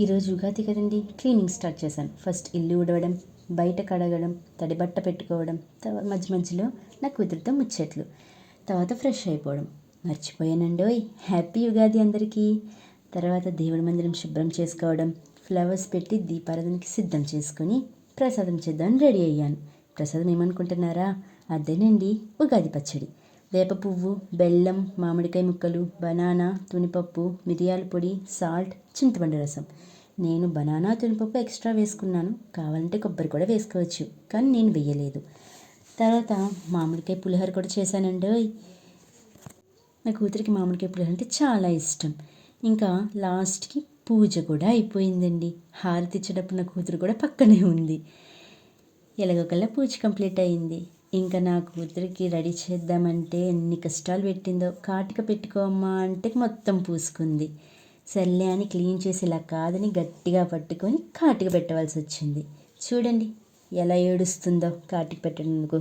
ఈరోజు ఉగాది కదండి, cleaning start చేశాను. ఫస్ట్ ఇల్లు ఊడవడం, బయట కడగడం, తడి బట్ట పెట్టుకోవడం, మధ్య మధ్యలో నా కూతురితో ముచ్చట్లు, తర్వాత ఫ్రెష్ అయిపోవడం. మర్చిపోయానండోయ్, హ్యాపీ ఉగాది అందరికీ. తర్వాత దేవుడి మందిరం శుభ్రం చేసుకోవడం, ఫ్లవర్స్ పెట్టి దీపారాధనకి సిద్ధం చేసుకొని ప్రసాదం చేద్దామని రెడీ అయ్యాను. ప్రసాదం ఏమనుకుంటున్నారా? అదేనండి, ఉగాది పచ్చడి. వేప పువ్వు, బెల్లం, మామిడికాయ ముక్కలు, బనానా, తునిపప్పు, మిరియాల పొడి, సాల్ట్, చింతపండు రసం. నేను బనానా తునిపప్పు ఎక్స్ట్రా వేసుకున్నాను, కావాలంటే కొబ్బరి కూడా వేసుకోవచ్చు, కానీ నేను వేయలేదు. తర్వాత మామిడికాయ పులిహోర కూడా చేశానండి. నా కూతురికి మామిడికాయ పులిహోర అంటే చాలా ఇష్టం. ఇంకా లాస్ట్కి పూజ కూడా అయిపోయిందండి. హారతి ఇచ్చేటప్పుడు నా కూతురు కూడా పక్కనే ఉంది. ఎలాగోకల్లా పూజ కంప్లీట్ అయింది. ఇంకా నా కూతురికి రెడీ చేద్దామంటే ఎన్ని కష్టాలు పెట్టిందో. కాటిక పెట్టుకోమ్మా అంటే మొత్తం పూసుకుంది. సర్లే అని క్లీన్ చేసి ఇలా కాదని గట్టిగా పట్టుకొని కాటిక పెట్టవలసి వచ్చింది. చూడండి ఎలా ఏడుస్తుందో కాటిక పెట్టినందుకు.